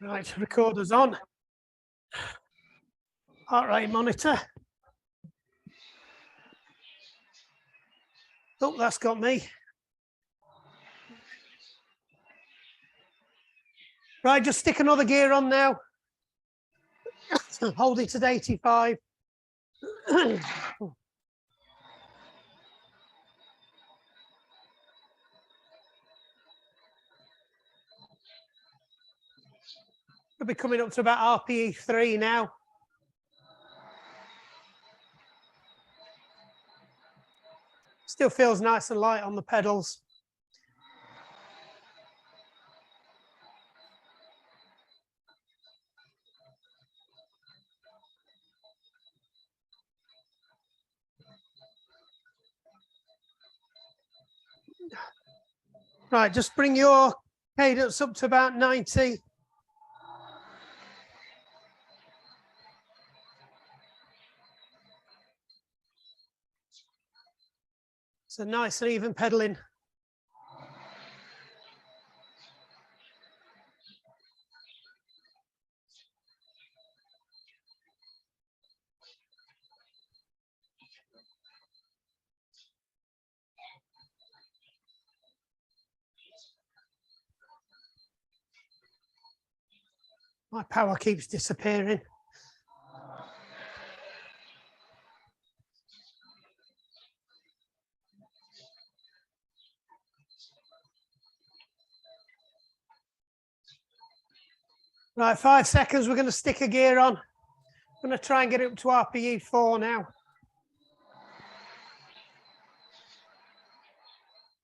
Right, recorder's on. Heart rate monitor. Oh, that's got me. Right, just stick another gear on now. Hold it at 85. We'll be coming up to about RPE 3 now. Still feels nice and light on the pedals. Right, just bring your cadence up to about 90. So nice and even pedaling. My power keeps disappearing. Right, 5 seconds, we're going to stick a gear on. I'm going to try and get it up to RPE 4 now.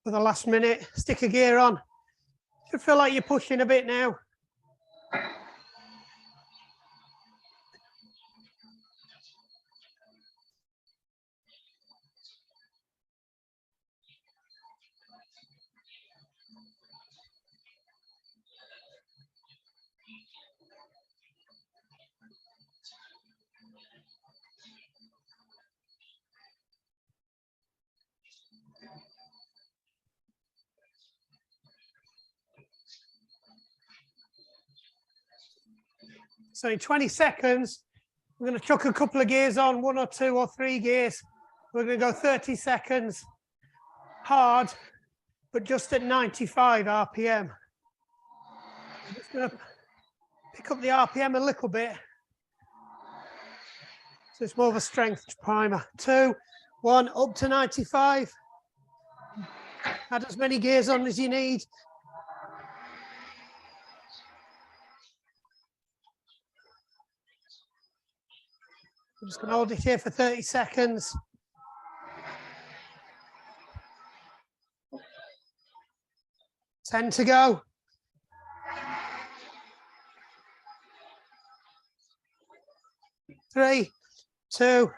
For the last minute, stick a gear on. Should feel like you're pushing a bit now. So in 20 seconds, we're going to chuck a couple of gears on, 1 or 2 or 3 gears. We're going to go 30 seconds hard, but just at 95 RPM. I'm just going to pick up the RPM a little bit. So it's more of a strength primer. 2, 1, up to 95. Add as many gears on as you need. I'm just going to hold it here for 30 seconds. Ten to go. 3, 2,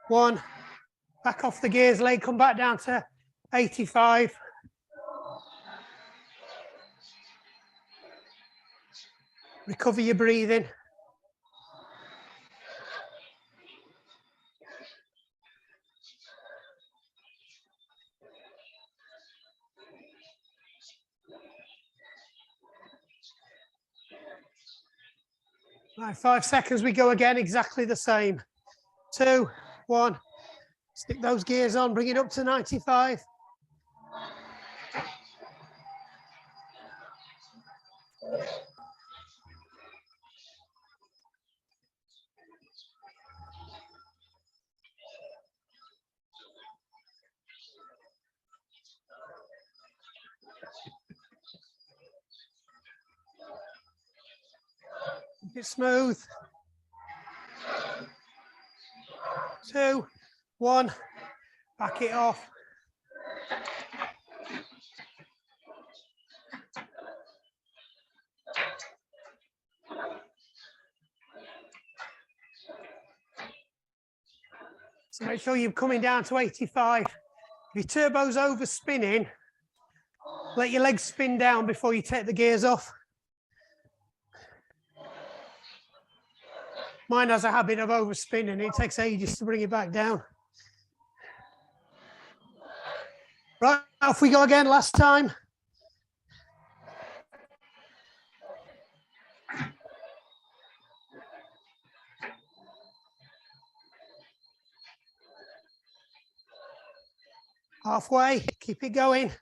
1. Back off the gears, leg, come back down to 85. Recover your breathing. Right, 5 seconds, we go again, exactly the same. 2, 1. Stick those gears on, bring it up to 95. Keep it smooth. 2, 1. Back it off. So make sure you're coming down to 85. If your turbo's over spinning, let your legs spin down before you take the gears off. Mine has a habit of overspinning. It takes ages to bring it back down. Right, off we go again, last time. Halfway, keep it going.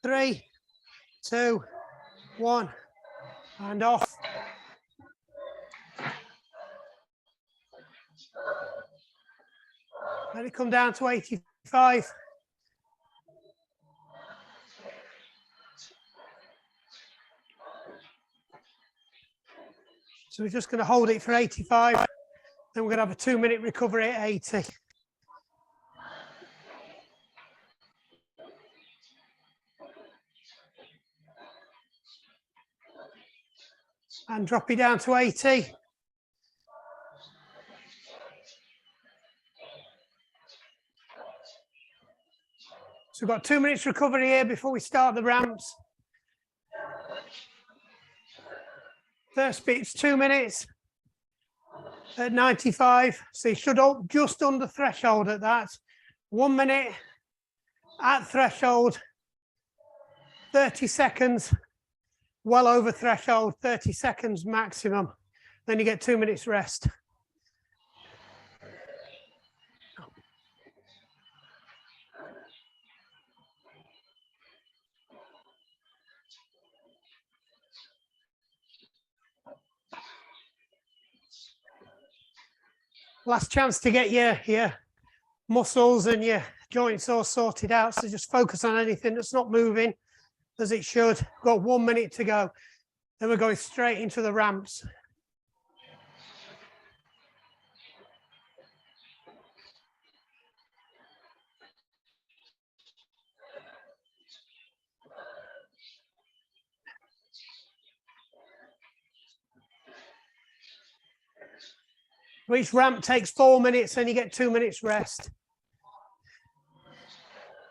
3, 2, 1, and off. Let it come down to 85. So we're just going to hold it for 85. Then we're going to have a 2-minute recovery at 80. And drop it down to 80. So we've got 2 minutes recovery here before we start the ramps. First bit's 2 minutes at 95. So you should up just under threshold at that. 1 minute at threshold. 30 seconds, well over threshold, 30 seconds maximum. Then you get 2 minutes rest. Last chance to get your muscles and your joints all sorted out. So just focus on anything that's not moving as it should. We've got 1 minute to go. Then we're going straight into the ramps. Each ramp takes 4 minutes and you get 2 minutes rest.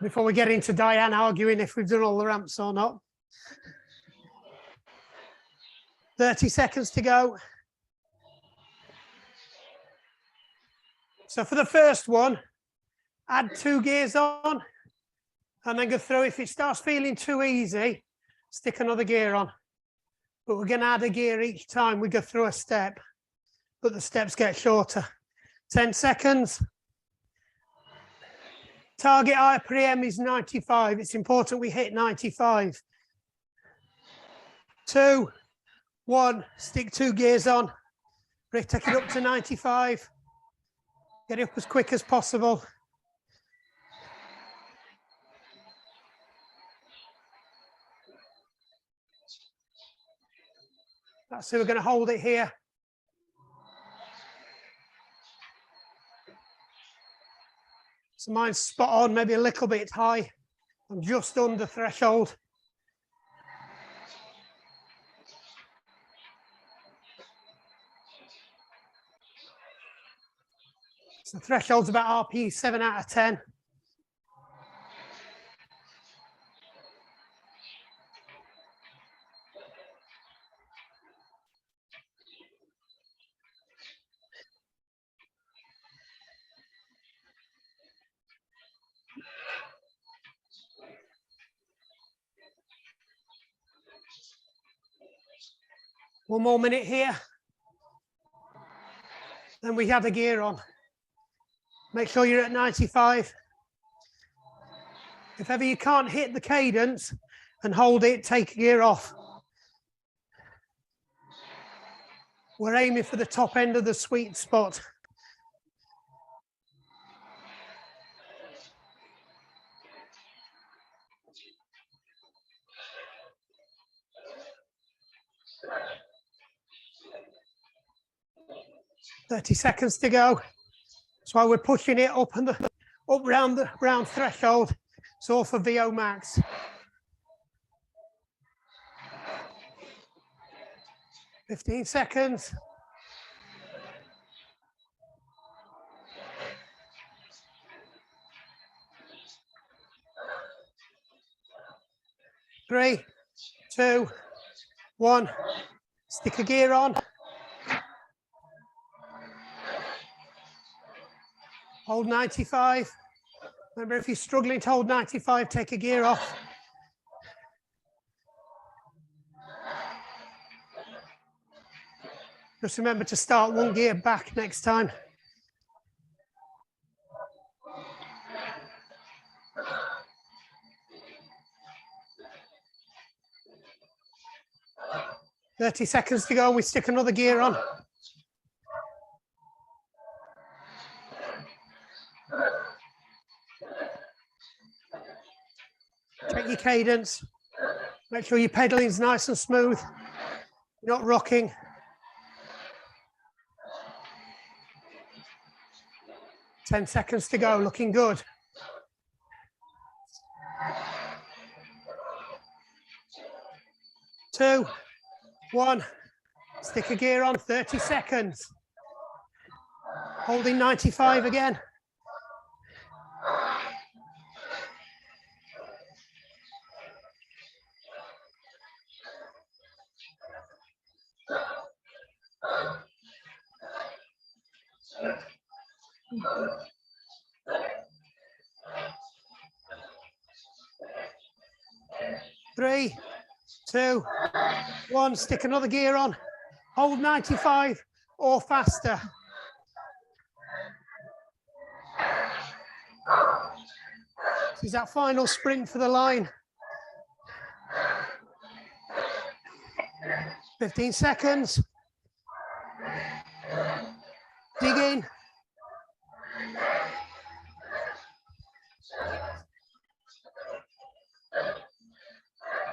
Before we get into Diane arguing if we've done all the ramps or not. 30 seconds to go. So for the first one, add 2 gears on and then go through. If it starts feeling too easy, stick another gear on. But we're going to add a gear each time we go through a step. But the steps get shorter. 10 seconds. Target RPM is 95. It's important we hit 95. 2, 1, stick 2 gears on. Take it up to 95. Get it up as quick as possible. That's it, we're going to hold it here. So mine's spot on, maybe a little bit high. I'm just under threshold. So threshold's about RP 7 out of 10. One more minute here. Then we have the gear on. Make sure you're at 95. If ever you can't hit the cadence and hold it, take a gear off. We're aiming for the top end of the sweet spot. "30 seconds to go." That's why we're pushing it up and up round threshold. It's all for VO max. "15 seconds. Three, 2, 1. Stick a gear on. Hold 95. Remember, if you're struggling to hold 95, take a gear off. Just remember to start one gear back next time. "30 seconds to go, we stick another gear on. Check your cadence. Make sure your pedaling's nice and smooth. You're not rocking. "10 seconds to go, looking good. Two, one, stick a gear on, 30 seconds. Holding 95 again. Three, two, one, stick another gear on. Hold 95 or faster. This is that final sprint for the line. 15 seconds. Dig in.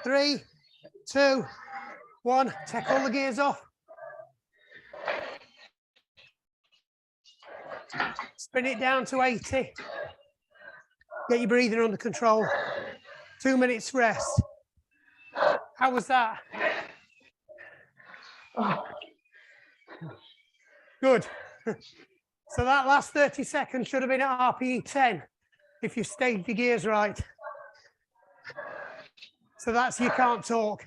Three, two, one. Take all the gears off. Spin it down to 80. Get your breathing under control. 2 minutes rest. How was that? Good. So that last 30 seconds should have been at RPE 10 if you staged your gears right. So that's you can't talk.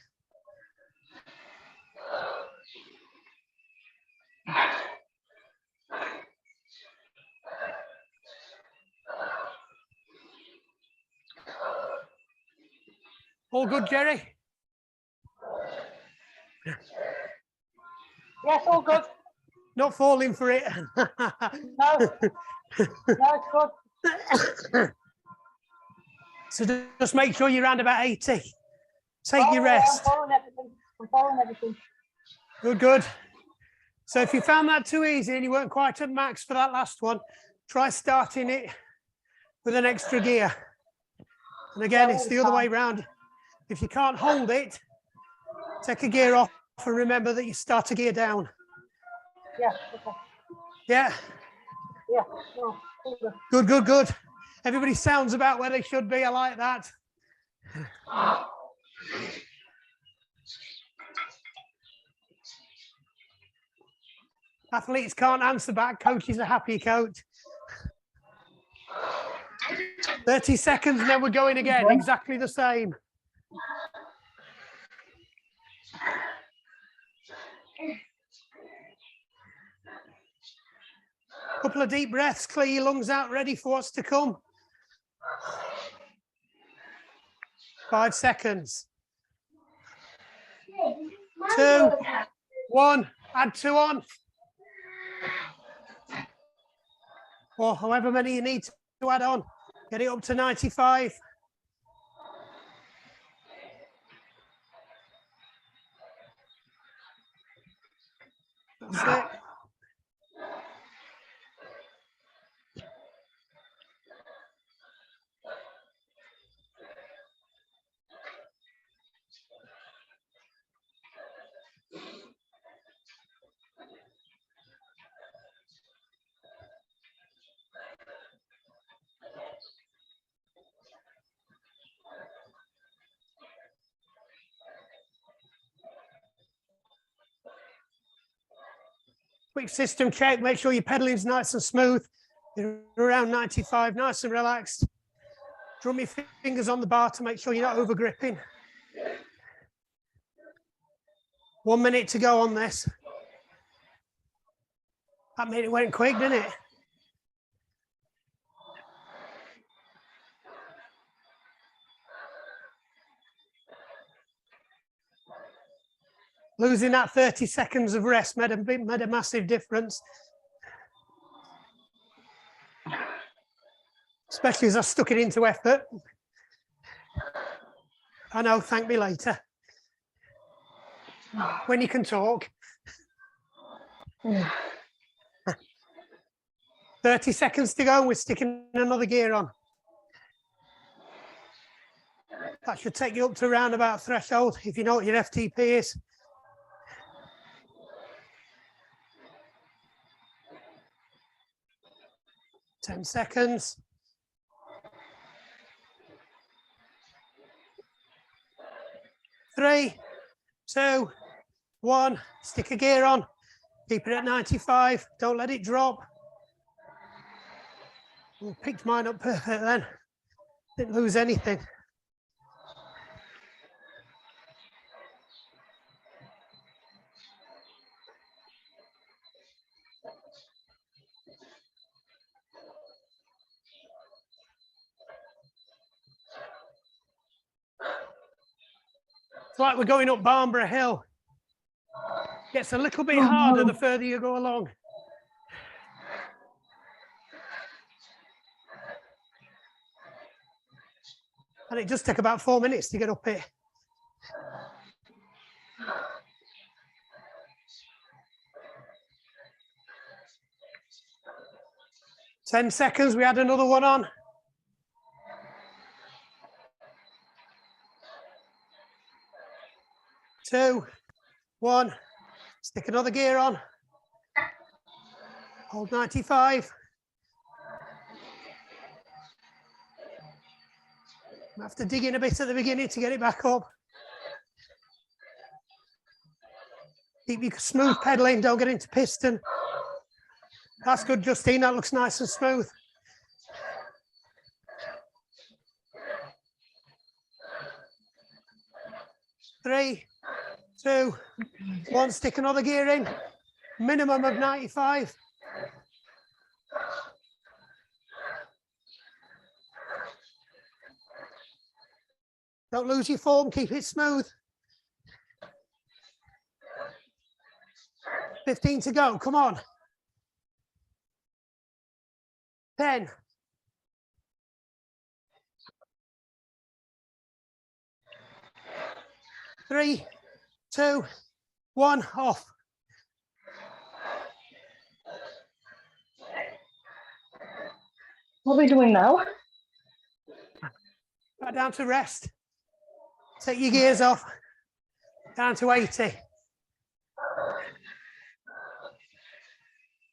All good, Jerry? Yes, all good. Not falling for it. No, no, it's good. So just make sure you're around about 80. Take your rest. I'm following everything. I'm following everything. Good, good. So if you found that too easy and you weren't quite at max for that last one, try starting it with an extra gear. And again, it's the other way around. If you can't hold it, take a gear off and remember that you start a gear down. Yeah, okay. Yeah? Yeah, no, all good. Good, good, good. Everybody sounds about where they should be. I like that. Athletes can't answer back. Coach is a happy coach. 30 seconds and then we're going again. Exactly the same. Couple of deep breaths. Clear your lungs out. Ready for what's to come. 5 seconds. 2, 1. Add 2 on. Or however many you need to add on. Get it up to 95. That's it. Quick system check, make sure your pedaling's nice and smooth. You're around 95, nice and relaxed. Drum your fingers on the bar to make sure you're not over gripping. 1 minute to go on this. That minute went quick, didn't it? Losing that 30 seconds of rest made a massive difference. Especially as I stuck it into effort. I know, thank me later. When you can talk. 30 seconds to go, we're sticking another gear on. That should take you up to around about threshold, if you know what your FTP is. Ten seconds. 3, 2, 1. Stick a gear on. Keep it at 95. Don't let it drop. Oh, picked mine up perfect then. Didn't lose anything. It's like we're going up Barnborough Hill. Gets a little bit harder the further you go along. And it does take about 4 minutes to get up it. Ten seconds, we had another one on. 2, 1. Stick another gear on. Hold 95. I have to dig in a bit at the beginning to get it back up. Keep your smooth pedaling, don't get into piston. That's good, Justine, that looks nice and smooth. Three, 2, 1, stick another gear in. Minimum of 95. Don't lose your form, keep it smooth. 15 to go, come on. 10. 3, 2, 1, off. What are we doing now? Back down to rest. Take your gears off. Down to 80.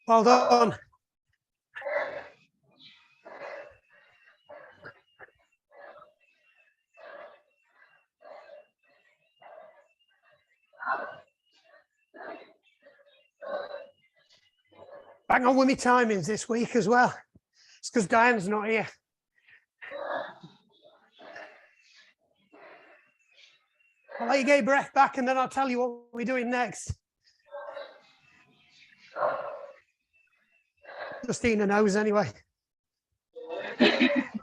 Well done. Bang on with my timings this week as well. It's because Diane's not here. I'll let you get your breath back and then I'll tell you what we're doing next. Justina knows anyway.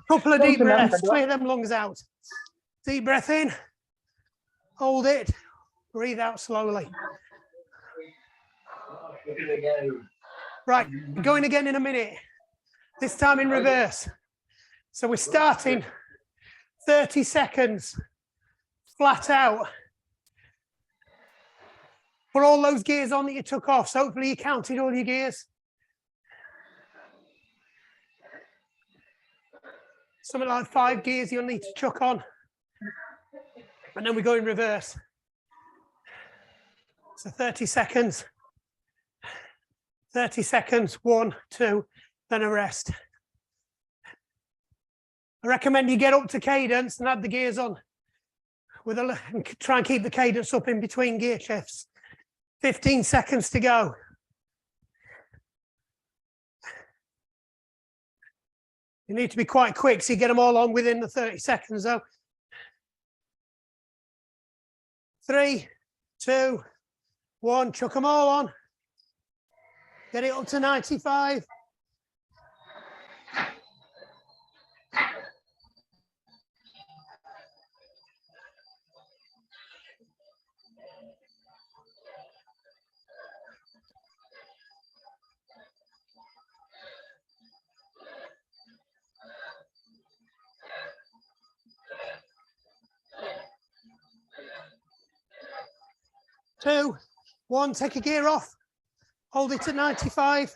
Couple of deep breaths, clear them lungs out. Deep breath in, hold it, breathe out slowly. Right, we're going again in a minute. This time in reverse. So we're starting 30 seconds. Flat out. Put all those gears on that you took off. So hopefully you counted all your gears. Something like 5 gears you'll need to chuck on. And then we go in reverse. So 30 seconds. 30 seconds, 1, 2, then a rest. I recommend you get up to cadence and add the gears on. And try and keep the cadence up in between gear shifts. 15 seconds to go. You need to be quite quick so you get them all on within the 30 seconds though. 3, 2, 1, chuck them all on. Get it up to 95. 2, 1, take a gear off. Hold it at 95.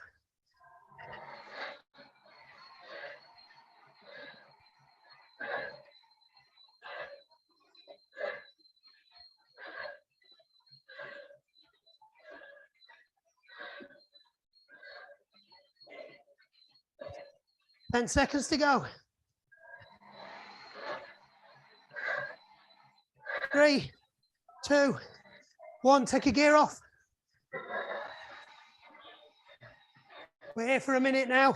Ten seconds to go. 3, 2, 1, take a gear off. We're here for a minute now.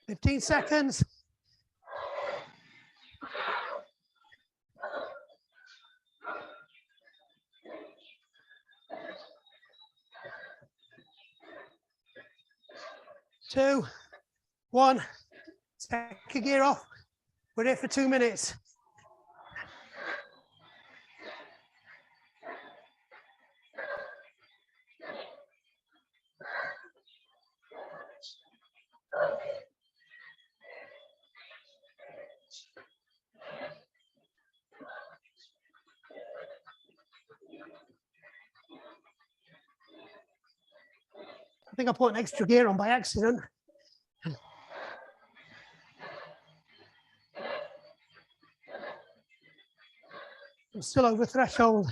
Fifteen seconds. Two, 1, take a gear off. We're here for 2 minutes. I think I put an extra gear on by accident. I'm still over threshold.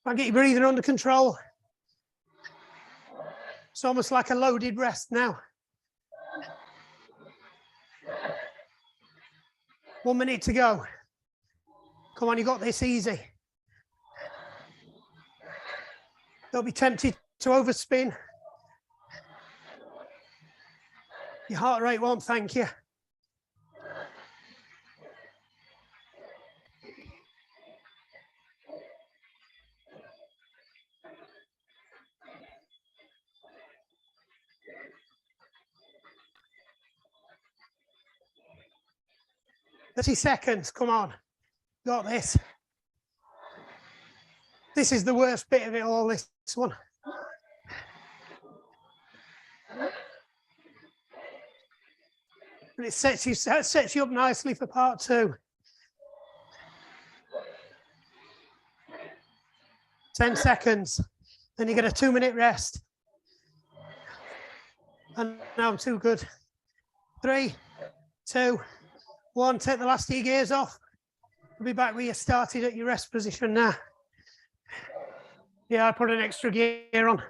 Try and get your breathing under control. It's almost like a loaded rest now. 1 minute to go. Come on, you got this, easy. Don't be tempted to overspin. Your heart rate won't thank you. "30 seconds, come on. Got this." This is the worst bit of it all, this one. And it sets you up nicely for part 2. 10 seconds, then you get a 2-minute rest. And now I'm too good. 3, 2, 1, take the last of your gears off. We'll be back where you started at your rest position now. Yeah, I put an extra gear on.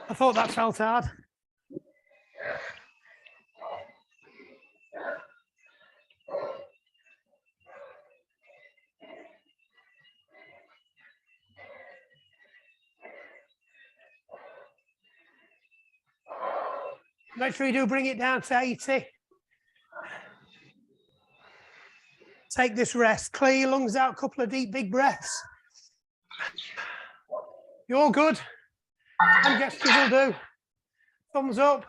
I thought that felt hard. Make sure you do bring it down to 80. Take this rest. Clear your lungs out, a couple of deep, big breaths. You're good. Hand gestures will do. Thumbs up.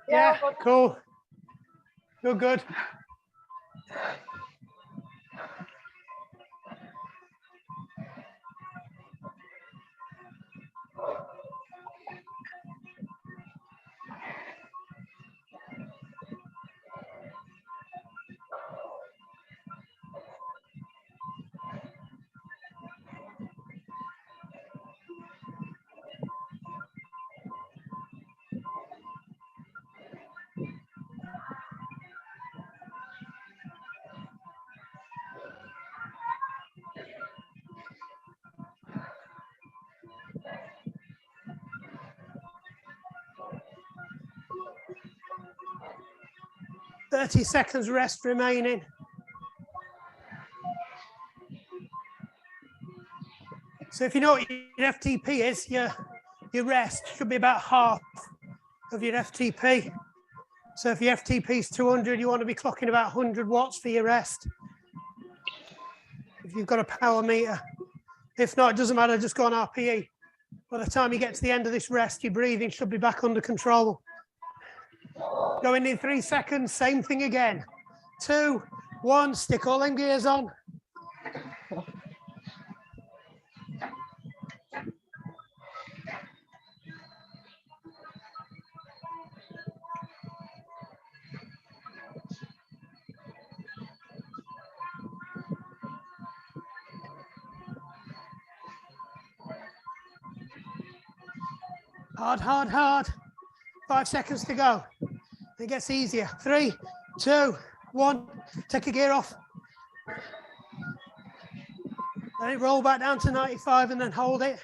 Yeah, cool. You're good. 30 seconds rest remaining. So if you know what your FTP is, your rest should be about half of your FTP. So if your FTP is 200, you want to be clocking about 100 watts for your rest. If you've got a power meter. If not, it doesn't matter, just go on RPE. By the time you get to the end of this rest, your breathing should be back under control. Going in 3 seconds, same thing again. 2, 1, stick all them gears on. Hard, hard, hard. 5 seconds to go. It gets easier. 3, 2, 1. Take a gear off. Let it roll back down to 95 and then hold it.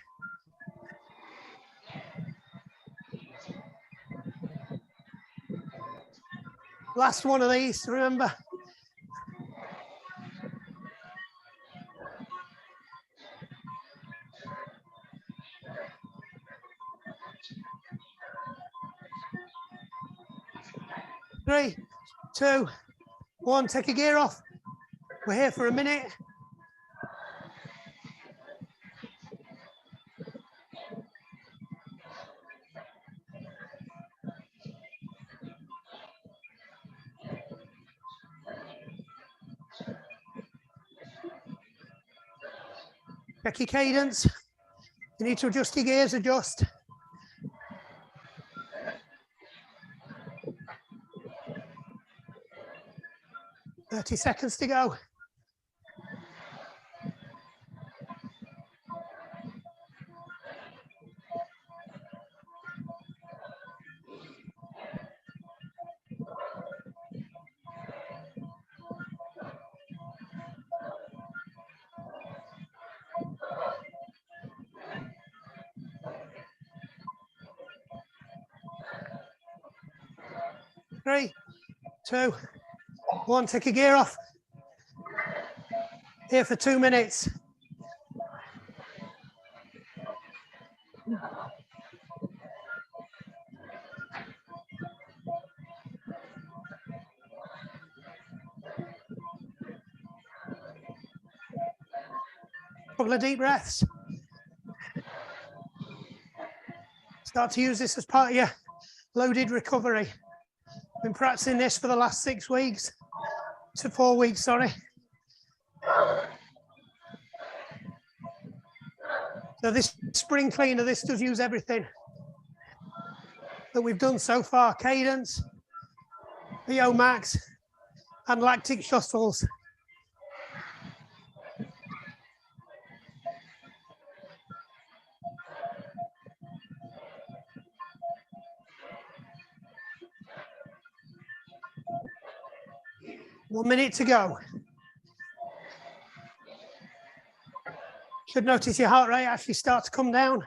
Last one of these, remember. Three, 2, 1, take a gear off. We're here for a minute. Check your cadence. You need to adjust your gears, adjust. Thirty seconds to go. Three, 2, 1, take a gear off. Here for 2 minutes. Couple of deep breaths. Start to use this as part of your loaded recovery. Been practicing this for the last 6 weeks to 4 weeks, sorry. So this spring cleaner, this does use everything that we've done so far. Cadence, VO max, and lactic shuttles. One minute to go. Should notice your heart rate actually start to come down.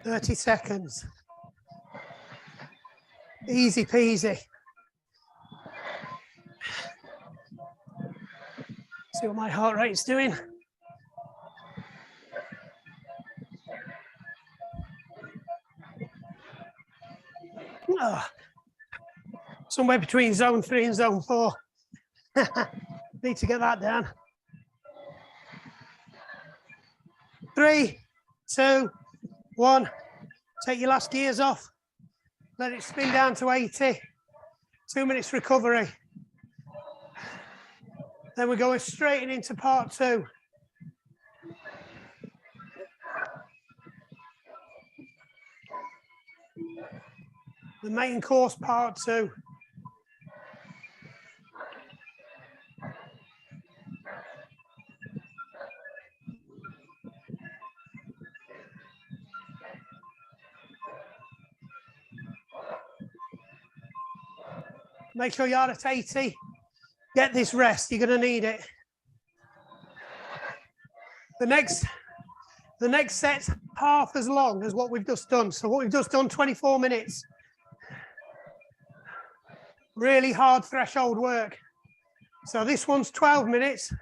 Thirty seconds. Easy peasy. See what my heart rate's doing. Oh, somewhere between zone 3 and zone 4. Need to get that down. 3, 2, 1. Take your last gears off. Let it spin down to 80. 2 minutes recovery. Then we're going straight into part 2. The main course, part 2. Make sure you're at 80. Get this rest, you're going to need it. The next set's half as long as what we've just done. So what we've just done, 24 minutes. Really hard threshold work. So this one's 12 minutes,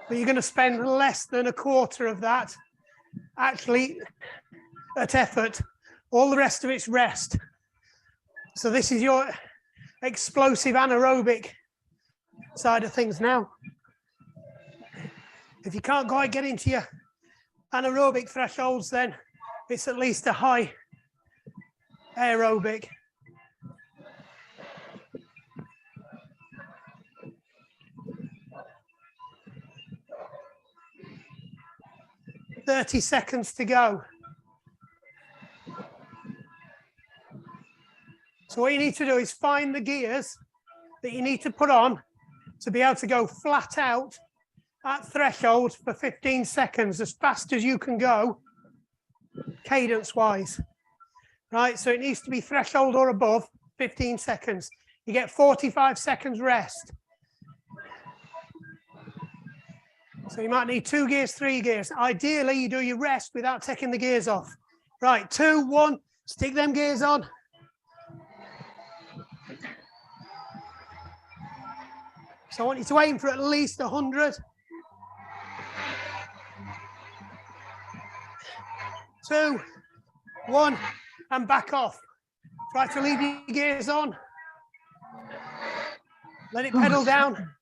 but you're going to spend less than a quarter of that actually at effort. All the rest of it's rest. So this is your explosive anaerobic side of things now. If you can't quite get into your anaerobic thresholds, then it's at least a high aerobic. "30 seconds to go." So what you need to do is find the gears that you need to put on to be able to go flat out at threshold for 15 seconds, as fast as you can go, cadence-wise. Right, so it needs to be threshold or above, 15 seconds. You get 45 seconds rest. So you might need 2 gears, 3 gears. Ideally, you do your rest without taking the gears off. Right, 2, 1, stick them gears on. So I want you to aim for at least 100. 2, 1, and back off. Try to leave your gears on. Let it pedal down.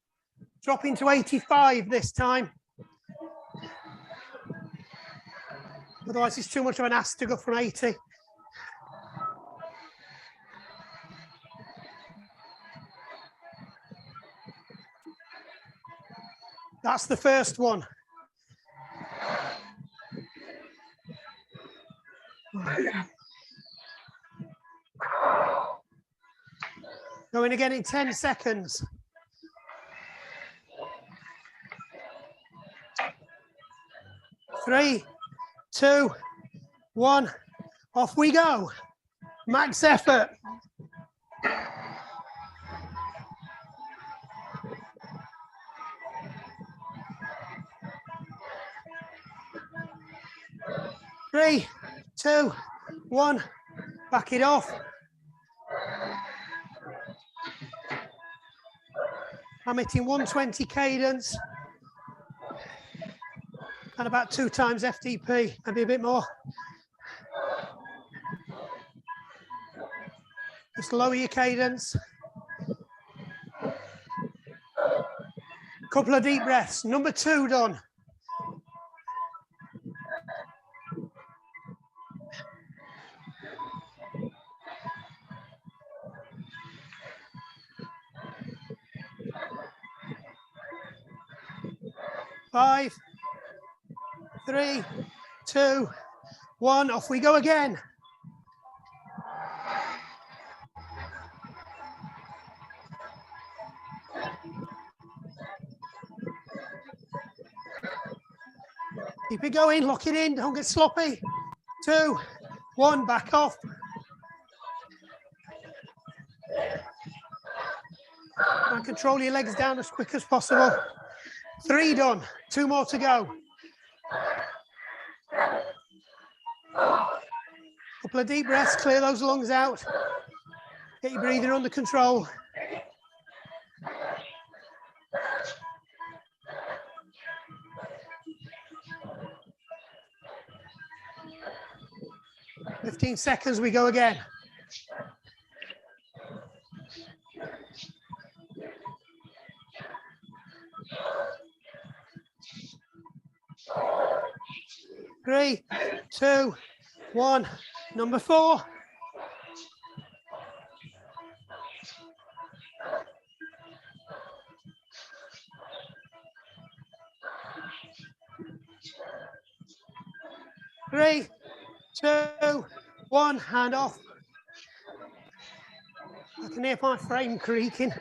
Drop into 85 this time. Otherwise, it's too much of an ass to go from 80. That's the first one. Going again in 10 seconds. Three, 2, 1, off we go. Max effort. Three, 2, 1, back it off. I'm hitting 120 cadence and about 2 times FTP, maybe a bit more. Just lower your cadence. Couple of deep breaths. Number 2 done. Five, 3, 2, 1, off we go again. Keep it going, lock it in, don't get sloppy. 2, 1, back off. And control your legs down as quick as possible. 3 done, 2 more to go. Couple of deep breaths, clear those lungs out. Get your breathing under control. "15 seconds, we go again. Three, 2, 1, number 4. Three, 2, 1, hand off. I can hear my frame creaking.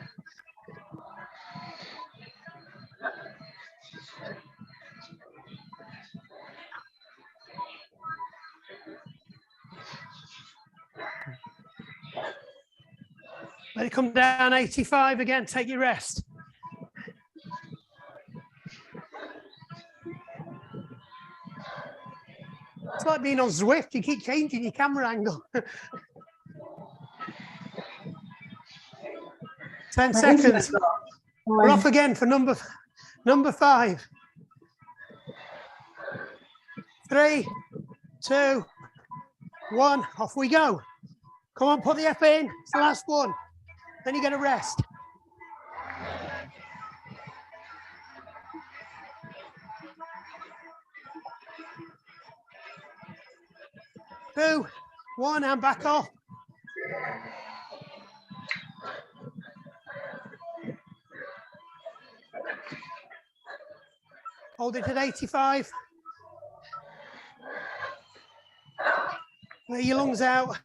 Let it come down 85 again, take your rest. It's like being on Zwift, you keep changing your camera angle. 10 seconds. We're off again for number 5. 3, 2, 1, off we go. Come on, put the F in, it's the last one. Then you get a rest. Two, 1, and back off. Hold it at 85. Let your lungs out.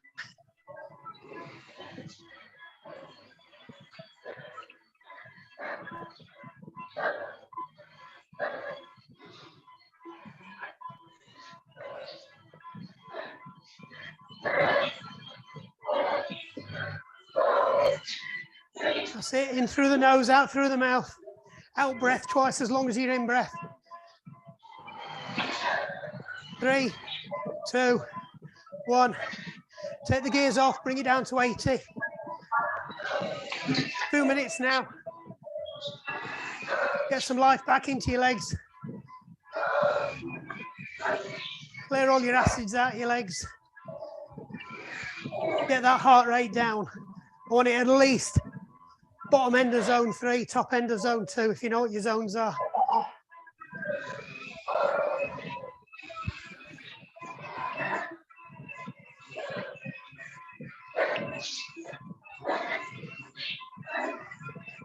That's it, in through the nose, out through the mouth. Out breath twice as long as you're in breath. 3, 2, 1. Take the gears off, bring it down to 80. 2 minutes now. Get some life back into your legs. Clear all your acids out of your legs. Get that heart rate down. I want it at least bottom end of zone 3, top end of zone 2, if you know what your zones are.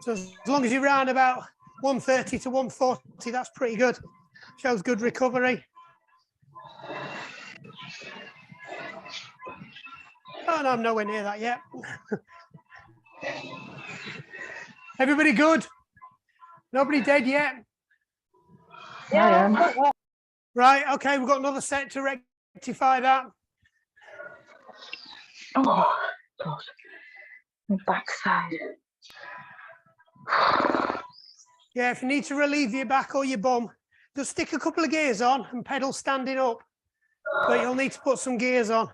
So as long as you're around about 130 to 140, that's pretty good. Shows good recovery. Oh, no, I'm nowhere near that yet. Everybody good? Nobody dead yet? Yeah. Right, okay, we've got another set to rectify that. Oh, God. My backside. Yeah, if you need to relieve your back or your bum, just stick a couple of gears on and pedal standing up. But you'll need to put some gears on.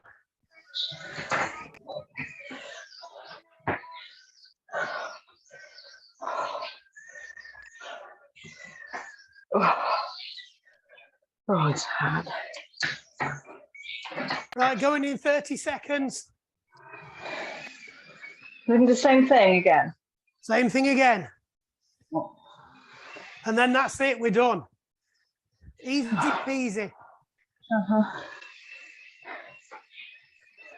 Oh, it's hard. Right, going in 30 seconds. Doing the same thing again. Same thing again. And then that's it, we're done. Easy peasy.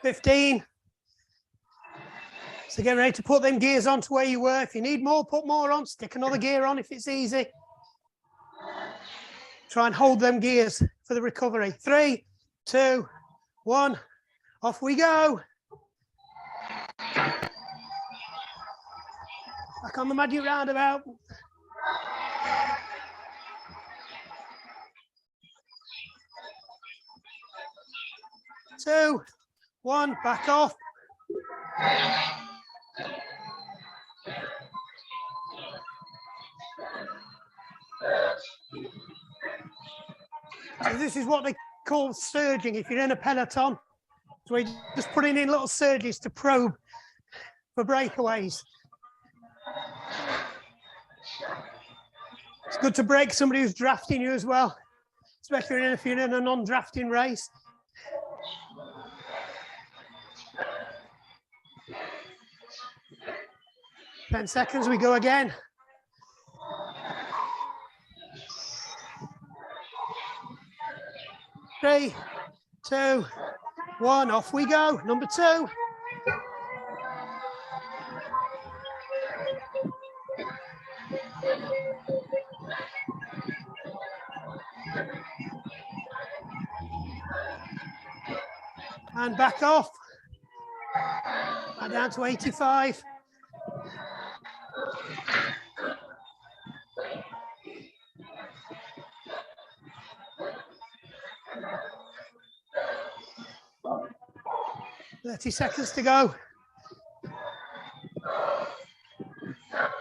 15. So get ready to put them gears on to where you were. If you need more, put more on. Stick another gear on if it's easy. Try and hold them gears for the recovery. 3, 2, 1. Off we go. Back on the magic roundabout. 2, 1, back off. So this is what they call surging if you're in a peloton. So we're just putting in little surges to probe for breakaways. It's good to break somebody who's drafting you as well, especially if you're in a non-drafting race. Ten seconds, we go again. Three, 2, 1, off we go. Number 2. And back off. Back down to 85. ...30 seconds to go.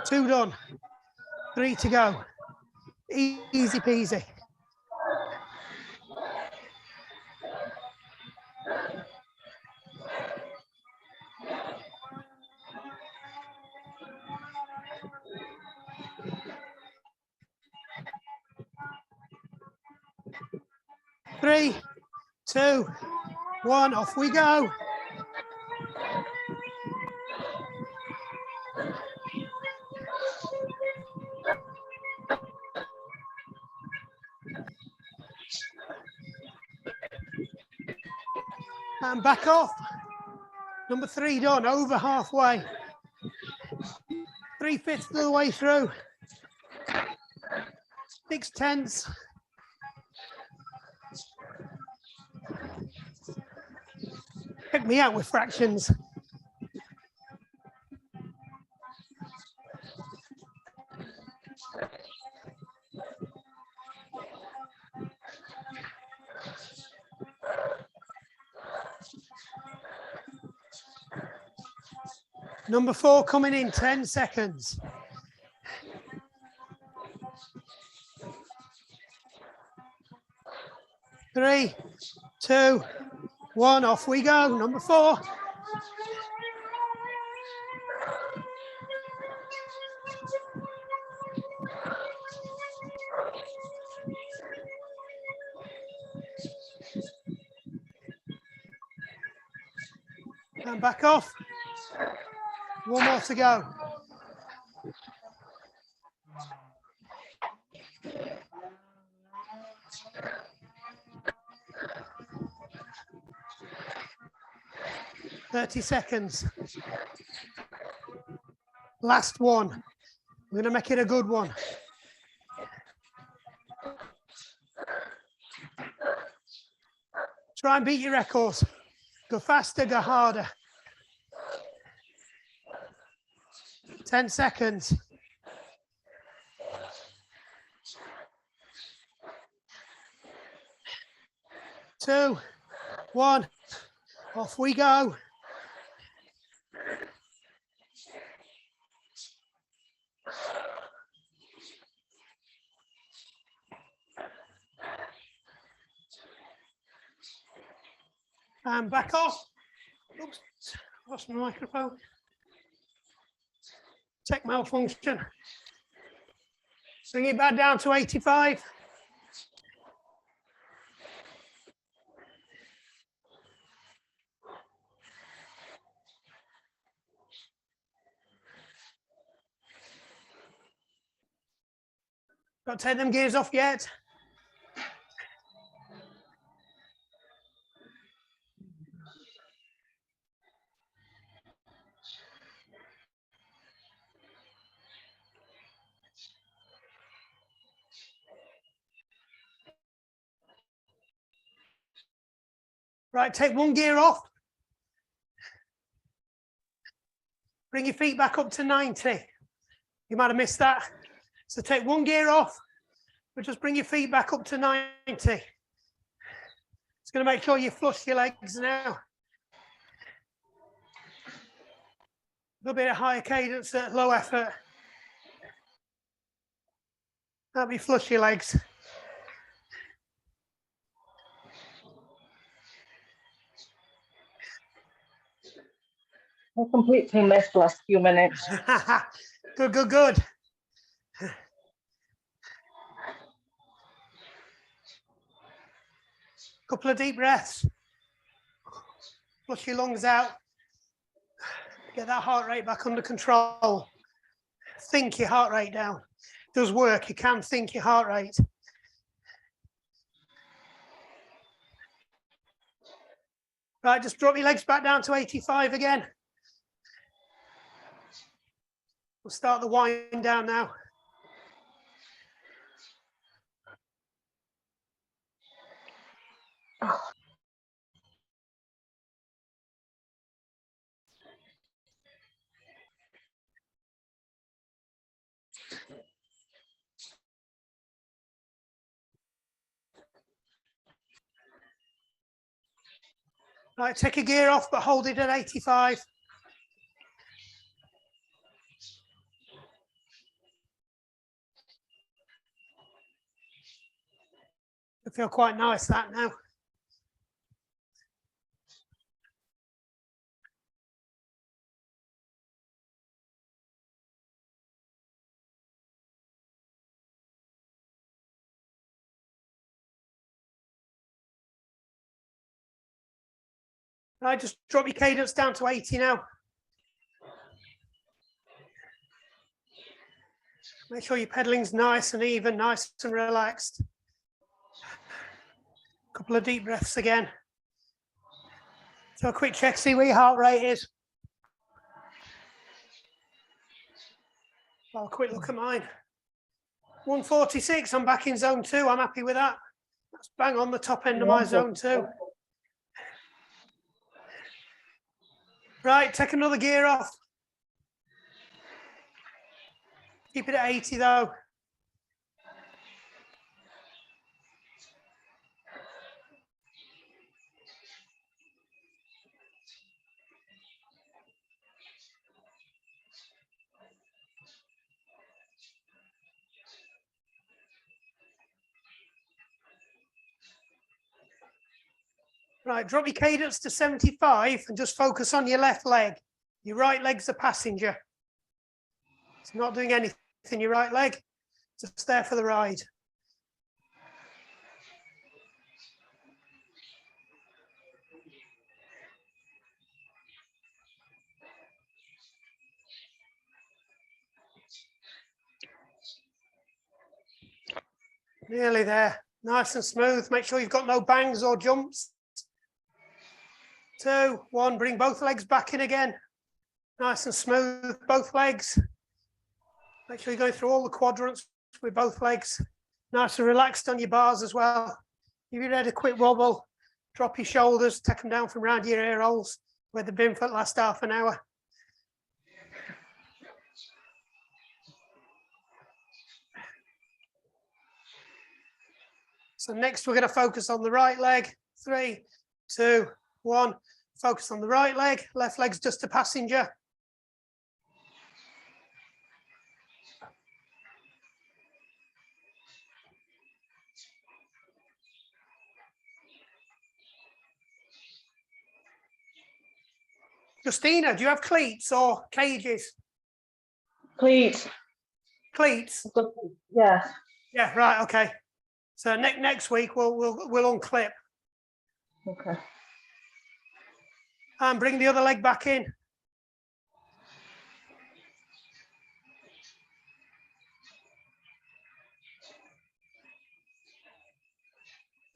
2 done. 3 to go. Easy peasy. Three, 2, 1, off we go. And back off. Number 3 done, over halfway. 3/5 of the way through. 6/10. Pick me out with fractions. Number 4 coming in 10 seconds. Three, 2, 1, off we go. Number 4. And back off. 1 more to go. "30 seconds. Last one. We're going to make it a good one. Try and beat your records. Go faster, go harder. 10 seconds. Two, 1, off we go. And back off. Oops, lost my microphone. Tech malfunction. Bring it back down to 85. Got to take them gears off yet. Right, take 1 gear off. Bring your feet back up to 90. You might have missed that. So take 1 gear off, but just bring your feet back up to 90. It's going to make sure you flush your legs now. A little bit of higher cadence at low effort. Help you flush your legs. I completely missed the last few minutes. Good, good, good. Couple of deep breaths. Flush your lungs out. Get that heart rate back under control. Think your heart rate down. It does work. You can think your heart rate. Right, just drop your legs back down to 85 again. We'll start the wind down now. Right, take a gear off, but hold it at 85. I feel quite nice that now. Right, just drop your cadence down to 80 now. Make sure your pedaling's nice and even, nice and relaxed. Couple of deep breaths again. So a quick check, see where your heart rate is. I'll have a quick look at mine. 146, I'm back in zone 2, I'm happy with that. That's bang on the top end of my zone 2. Right, take another gear off. Keep it at 80 though. Right, drop your cadence to 75 and just focus on your left leg. Your right leg's the passenger. It's not doing anything, your right leg, just there for the ride. Nearly there, nice and smooth. Make sure you've got no bangs or jumps. 2, 1, bring both legs back in again. Nice and smooth, both legs. Make sure you're going through all the quadrants with both legs. Nice and relaxed on your bars as well. If you're ready, a quick wobble, drop your shoulders, take them down from around your ear holes where they've been for the last half an hour. So next we're going to focus on the right leg. 3, 2, 1. Focus on the right leg. Left leg's just a passenger. Justina, do you have cleats or cages? Cleats. Cleats? Yes. Yeah, right, okay. So next week we'll unclip. Okay. And bring the other leg back in.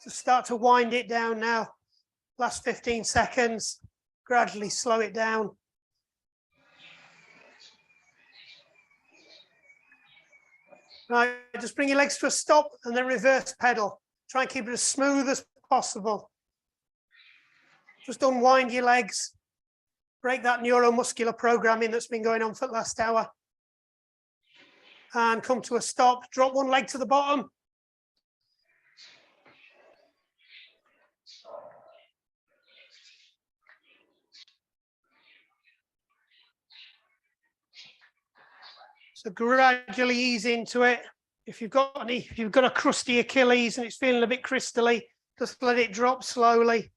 So start to wind it down now. Last 15 seconds. Gradually slow it down. Right, just bring your legs to a stop and then reverse pedal. Try and keep it as smooth as possible. Just unwind your legs. Break that neuromuscular programming that's been going on for the last hour. And come to a stop. Drop one leg to the bottom. So gradually ease into it. If you've got a crusty Achilles and it's feeling a bit crystally, just let it drop slowly.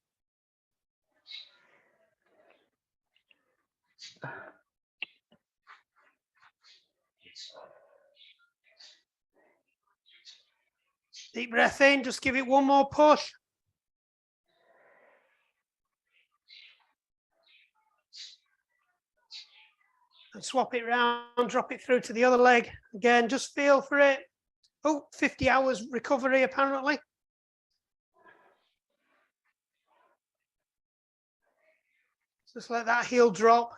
Deep breath in, just give it one more push. And swap it round, drop it through to the other leg. Again, just feel for it. Oh, 50 hours recovery apparently. Just let that heel drop.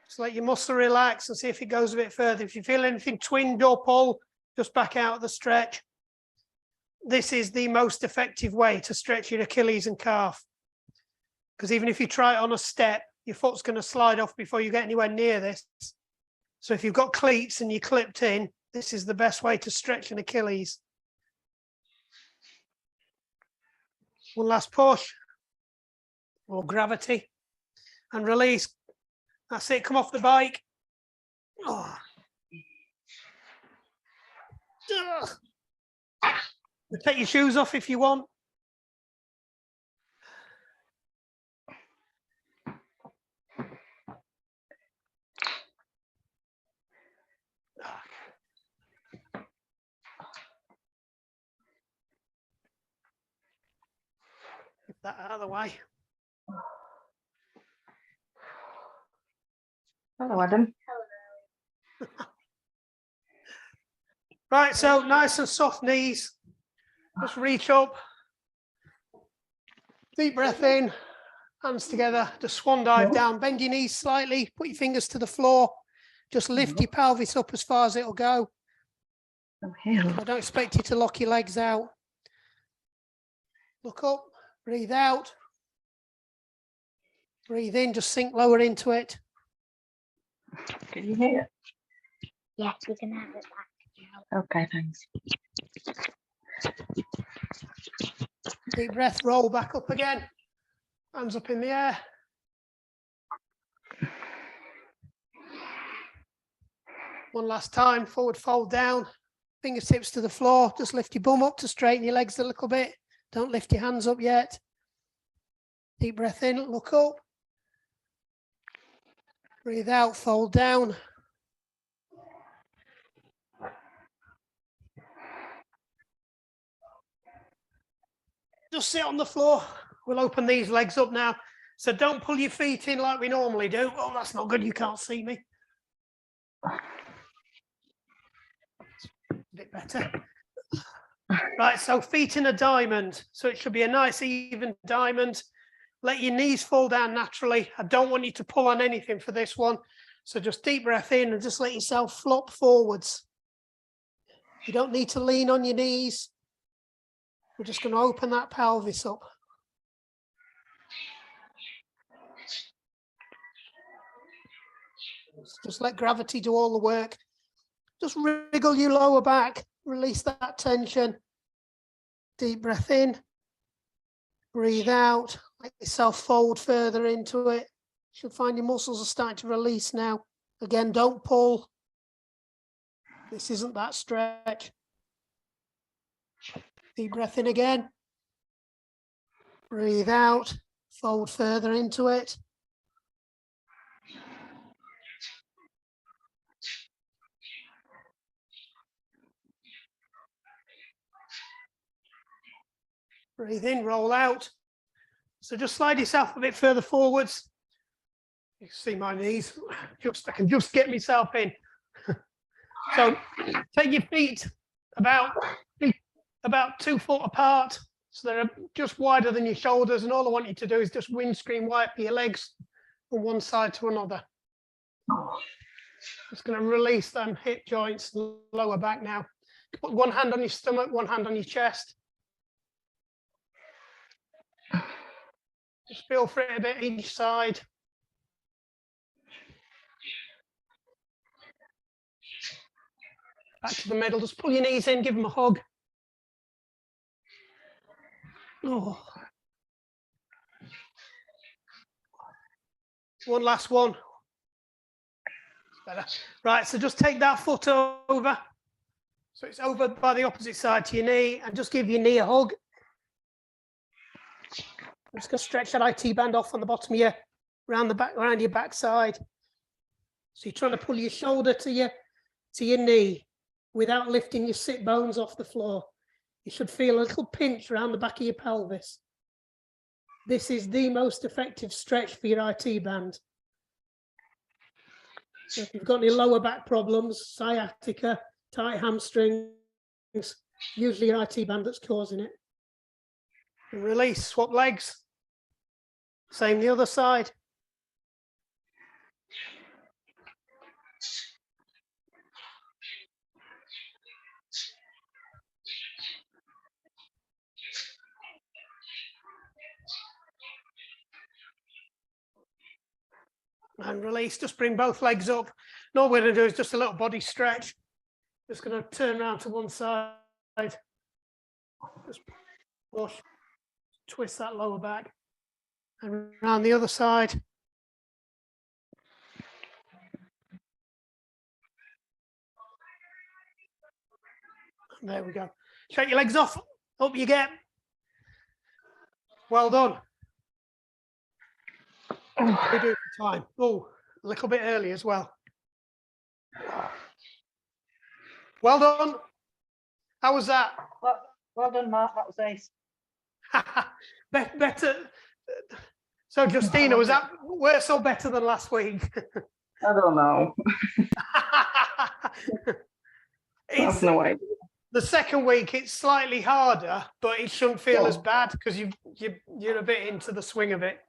Just let your muscle relax and see if it goes a bit further. If you feel anything twinned or pull, just back out of the stretch. This is the most effective way to stretch your Achilles and calf. Because even if you try it on a step, your foot's going to slide off before you get anywhere near this. So if you've got cleats and you're clipped in, this is the best way to stretch an Achilles. One last push. Or gravity. And release. That's it, come off the bike. Oh. Take your shoes off if you want. Get that out of the way. Hello, Adam. Right, so nice and soft knees. Just reach up. Deep breath in, hands together, just swan dive down. Bend your knees slightly, put your fingers to the floor. Just lift your pelvis up as far as it'll go. Okay. I don't expect you to lock your legs out. Look up, breathe out. Breathe in, just sink lower into it. Can you hear Yes, we can have it back. it? Okay, thanks. Deep breath, roll back up again. Hands up in the air. One last time, forward fold down. Fingertips to the floor. Just lift your bum up to straighten your legs a little bit. Don't lift your hands up yet. Deep breath in, look up. Breathe out, fold down. Just sit on the floor. We'll open these legs up now. So don't pull your feet in like we normally do. Oh, that's not good. You can't see me. A bit better. Right, so feet in a diamond. So it should be a nice even diamond. Let your knees fall down naturally. I don't want you to pull on anything for this one. So just deep breath in and just let yourself flop forwards. You don't need to lean on your knees. We're just going to open that pelvis up. Just let gravity do all the work. Just wriggle your lower back. Release that tension. Deep breath in. Breathe out. Let yourself fold further into it. You'll find your muscles are starting to release now. Again, don't pull. This isn't that stretch. Deep breath in again. Breathe out. Fold further into it. Breathe in, roll out. So just slide yourself a bit further forwards. You can see my knees. I can just get myself in. So take your feet about 2 foot apart. So they're just wider than your shoulders. And all I want you to do is just windscreen wipe your legs from one side to another. Just going to release them hip joints, lower back now. Put one hand on your stomach, one hand on your chest. Just feel for it a bit each side. Back to the middle, just pull your knees in, give them a hug. Oh. One last one. Better. Right, so just take that foot over. So it's over by the opposite side to your knee, and just give your knee a hug. I'm just going to stretch that IT band off on the bottom of your, around your backside. So you're trying to pull your shoulder to your knee without lifting your sit bones off the floor. You should feel a little pinch around the back of your pelvis. This is the most effective stretch for your IT band. So if you've got any lower back problems, sciatica, tight hamstrings, usually your IT band that's causing it. And release, swap legs. Same the other side. And release, just bring both legs up. And all we're going to do is just a little body stretch. Just going to turn around to one side. Just push, twist that lower back. And around the other side. And there we go. Shake your legs off. Up you get. Well done. What do we do for time? Oh, a little bit early as well. Well done. How was that? Well done, Mark. That was ace. Better. So, Justina, was that worse or better than last week? I don't know. I have no idea. The second week, it's slightly harder, but it shouldn't feel as bad because you're a bit into the swing of it.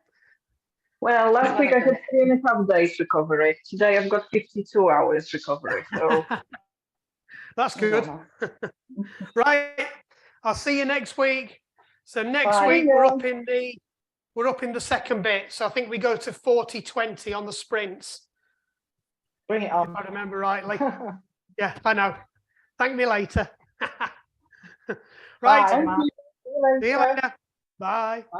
Well, last week I had 3.5 days recovery. Today I've got 52 hours recovery. So That's good. Right. I'll see you next week. So next Bye. week we're up in the second bit. So I think we go to 40-20 on the sprints. Bring it on. If I remember rightly. Yeah, I know. Thank me later. Right. Bye, Mark. See you later. Bye. Bye.